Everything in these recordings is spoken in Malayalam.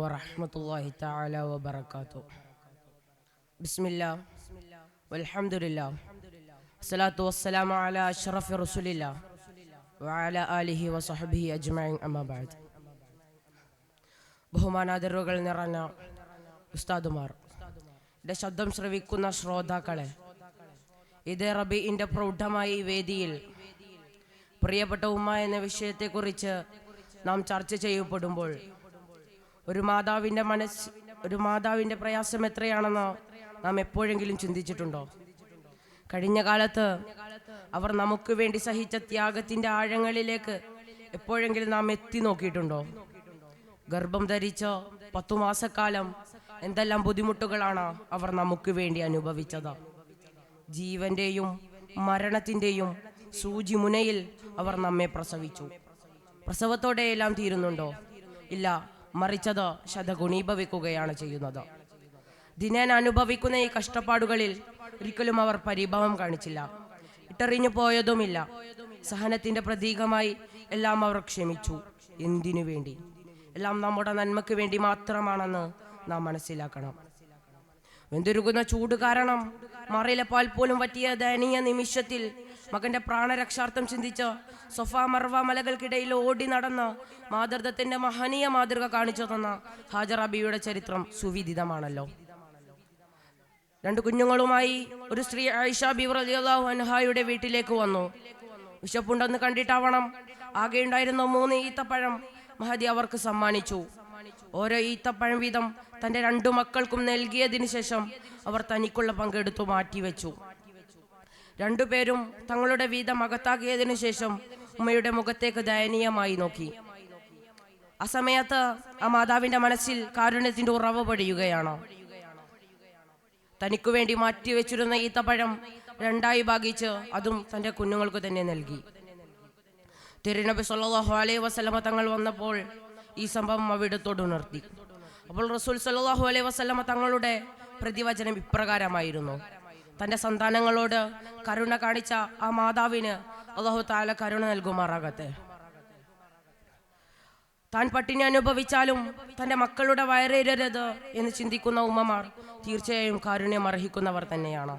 വറഹ്മത്തുള്ളാഹി തആല വബറകാതുഹു. ബിസ്മില്ലാഹ് വൽഹംദുലില്ലാഹ് സ്വലാത്തു വസ്സലാമു അലാ അഷ്റഫി റസൂലില്ലാഹ് വഅലാ ആലിഹി വസഹ്ബിഹി അജ്മഈൻ അമ്മാ ബഅദ്. ബഹുമാനാദരവുകൾ നിറഞ്ഞ ഉസ്താദുമാർ, എൻ്റെ ശബ്ദം ശ്രവിക്കുന്ന ശ്രോതാക്കളെ, ഇതേ റബീഇൻ്റെ പ്രൗഢമായ ഈ വേദിയിൽ പ്രിയപ്പെട്ട ഉമ്മ എന്ന വിഷയത്തെക്കുറിച്ച് നാം ചർച്ച ചെയ്യപ്പെടുമ്പോൾ ഒരു മാതാവിൻ്റെ പ്രയാസം എത്രയാണെന്ന് നാം എപ്പോഴെങ്കിലും ചിന്തിച്ചിട്ടുണ്ടോ? കഴിഞ്ഞ കാലത്ത് അവർ നമുക്ക് വേണ്ടി സഹിച്ച ത്യാഗത്തിൻ്റെ ആഴങ്ങളിലേക്ക് എപ്പോഴെങ്കിലും നാം എത്തി നോക്കിയിട്ടുണ്ടോ? ഗർഭം ധരിച്ച 10 മാസക്കാലം എന്തെല്ലാം ബുദ്ധിമുട്ടുകളാണ് അവർ നമുക്ക് വേണ്ടി അനുഭവിച്ചത്. ജീവന്റെയും മരണത്തിൻ്റെയും സൂചി മുനയിൽ അവർ നമ്മെ പ്രസവിച്ചു. പ്രസവത്തോടെയെല്ലാം തീരുന്നുണ്ടോ? ഇല്ല, മറിച്ചത് ശതഗുണീഭവിക്കുകയാണ് ചെയ്യുന്നത്. ദിനേന അനുഭവിക്കുന്ന ഈ കഷ്ടപ്പാടുകളിൽ ഒരിക്കലും അവർ പരിഭവം കാണിച്ചില്ല, ഇട്ടെറിഞ്ഞു പോയതുമില്ല. സഹനത്തിന്റെ പ്രതീകമായി എല്ലാം അവർ ക്ഷമിച്ചു. എന്തിനു വേണ്ടി? എല്ലാം നമ്മുടെ നന്മയ്ക്ക് വേണ്ടി മാത്രമാണെന്ന് നാം മനസ്സിലാക്കണം. വെന്തുരുകുന്ന ചൂട് കാരണം മറയിലെ പാൽ പോലും പറ്റിയ ദയനീയ നിമിഷത്തിൽ മകന്റെ പ്രാണരക്ഷാർത്ഥം ചിന്തിച്ച് സൊഫ മർവ മലകൾക്കിടയിൽ ഓടി നടന്ന് മാതൃത്വത്തിന്റെ മഹനീയ മാതൃക കാണിച്ചു തന്ന ഹാജറ ബീവിയുടെ ചരിത്രം സുവിദിതമാണല്ലോ. 2 കുഞ്ഞുങ്ങളുമായി ഒരു സ്ത്രീ ആയിഷ ബീവി റളിയല്ലാഹു അൻഹായുടെ വീട്ടിലേക്ക് വന്നു. വിശപ്പുണ്ടെന്ന് കണ്ടിട്ടാവണം ആകെയുണ്ടായിരുന്ന 3 ഈത്തപ്പഴം മഹദി അവർക്ക് സമ്മാനിച്ചു. ഓരോ ഈത്തപ്പഴം വീതം തൻ്റെ 2 മക്കൾക്കും നൽകിയതിനു ശേഷം അവർ തനിക്കുള്ള പങ്കെടുത്തു മാറ്റിവെച്ചു. 2 പേരും തങ്ങളുടെ വീതം അകത്താക്കിയതിനു ശേഷം ഉമ്മയുടെ മുഖത്തേക്ക് ദയനീയമായി നോക്കി. ആ സമയത്ത് ആ മാതാവിന്റെ മനസ്സിൽ കാരുണ്യത്തിന്റെ ഉറവ പൊടിയുകയാണ്. തനിക്കു വേണ്ടി മാറ്റിവെച്ചിരുന്ന ഈത്തപ്പഴം 2ആയി ഭാഗിച്ച് അതും തൻ്റെ കുഞ്ഞുങ്ങൾക്ക് തന്നെ നൽകി. തിരുനബി സല്ലല്ലാഹു അലൈഹി വസല്ലമ തങ്ങൾ വന്നപ്പോൾ ഈ സംഭവം അവിടത്തോട് ഉണർത്തി. അപ്പോൾ റസൂൽ സല്ലല്ലാഹു അലൈഹി വസല്ലമ തങ്ങളുടെ പ്രതിവചനം ഇപ്രകാരമായിരുന്നു: തൻ്റെ സന്താനങ്ങളോട് കരുണ കാണിച്ച ആ മാതാവിന് അല്ലാഹു തആല കരുണ നൽകുമാറാകട്ടെ. താൻ പട്ടിണി അനുഭവിച്ചാലും തൻ്റെ മക്കളുടെ വയറേരരുത് എന്ന് ചിന്തിക്കുന്ന ഉമ്മമാർ തീർച്ചയായും കാരുണ്യം അർഹിക്കുന്നവർ തന്നെയാണ്.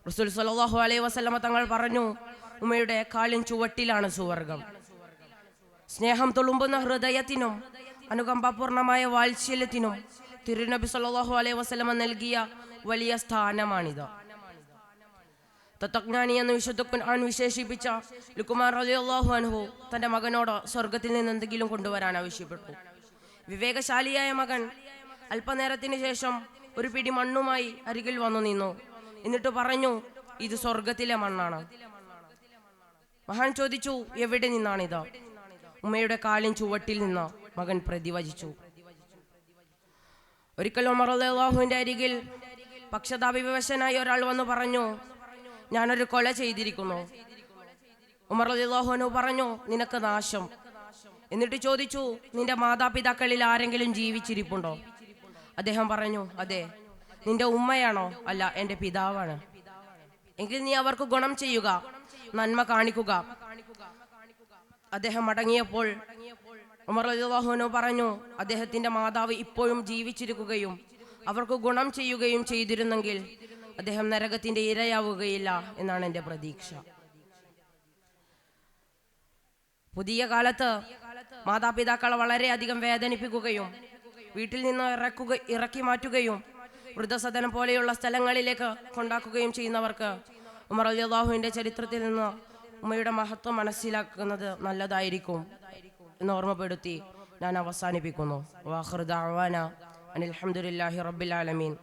റസൂൽ സല്ലല്ലാഹു അലൈഹി വസല്ലമ തങ്ങൾ പറഞ്ഞു, ഉമ്മയുടെ കാലിൻ ചുവട്ടിലാണ് സുവർഗം. സ്നേഹം തുളുമ്പുന്ന ഹൃദയത്തിനും അനുകമ്പാപൂർണമായ വാത്സല്യത്തിനും തിരുനബി സല്ലല്ലാഹു അലൈഹി വസല്ലമ നൽകിയ വലിയ സ്ഥാനമാണിത്. തത്വജ്ഞാനി എന്ന് വിശുദ്ധ ഖുർആൻ വിശേഷിപ്പിച്ച ലുഖ്മാൻ റളിയല്ലാഹു അൻഹു തൻ്റെ മകനോട് സ്വർഗത്തിൽ നിന്ന് എന്തെങ്കിലും കൊണ്ടുവരാൻ ആവശ്യപ്പെട്ടു. വിവേകശാലിയായ മകൻ അല്പനേരത്തിന് ശേഷം ഒരു പിടി മണ്ണുമായി അരികിൽ വന്നു നിന്നു. എന്നിട്ട് പറഞ്ഞു, ഇത് സ്വർഗത്തിലെ മണ്ണാണ്. മഹാൻ ചോദിച്ചു, എവിടെ നിന്നാണിത്? ഉമ്മയുടെ കാലിൻ ചുവട്ടിൽ നിന്ന് മകൻ പ്രതിവചിച്ചു. ഒരിക്കൽ ഉമർ റളിയല്ലാഹുവിന്റെ അരികിൽ പക്ഷതാഭിവശനായി ഒരാൾ വന്നു പറഞ്ഞു, ഞാനൊരു കൊല ചെയ്തിരിക്കുന്നു. ഉമർ റളിയല്ലാഹു അൻഹു പറഞ്ഞു, നിനക്ക് നാശം. എന്നിട്ട് ചോദിച്ചു, നിന്റെ മാതാപിതാക്കളിൽ ആരെങ്കിലും ജീവിച്ചിരിപ്പുണ്ടോ? അദ്ദേഹം പറഞ്ഞു, അതെ. നിന്റെ ഉമ്മയാണോ? അല്ല, എൻ്റെ പിതാവാണ്. എങ്കിൽ നീ അവർക്ക് ഗുണം ചെയ്യുക, നന്മ കാണിക്കുക. അദ്ദേഹം മടങ്ങിയപ്പോൾ ഉമർ റളിയല്ലാഹു അൻഹു പറഞ്ഞു, അദ്ദേഹത്തിന്റെ മാതാവ് ഇപ്പോഴും ജീവിച്ചിരിക്കുകയും അവർക്ക് ഗുണം ചെയ്യുകയും ചെയ്തിരുന്നെങ്കിൽ അദ്ദേഹം നരകത്തിന്റെ ഇരയാവുകയില്ല എന്നാണ് എൻ്റെ പ്രതീക്ഷ. പുതിയ കാലത്ത് മാതാപിതാക്കളെ വളരെയധികം വേദനിപ്പിക്കുകയും വീട്ടിൽ നിന്ന് ഇറക്കി മാറ്റുകയും വൃദ്ധസദനം പോലെയുള്ള സ്ഥലങ്ങളിലേക്ക് കൊണ്ടാക്കുകയും ചെയ്യുന്നവർക്ക് ഉമർ റളിയല്ലാഹുവിന്റെ ചരിത്രത്തിൽ നിന്ന് ഉമ്മയുടെ മഹത്വം മനസ്സിലാക്കുന്നത് നല്ലതായിരിക്കും എന്ന് ഓർമ്മപ്പെടുത്തി ഞാൻ അവസാനിപ്പിക്കുന്നു. വാഖിറു ദഅവാന അനിൽ ഹംദുലില്ലാഹി റബ്ബിൽ ആലമീൻ.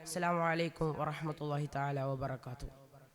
അസ്സലാമു അലൈക്കും വറഹ്മത്തുള്ളാഹി തആല വബറകാതുഹു.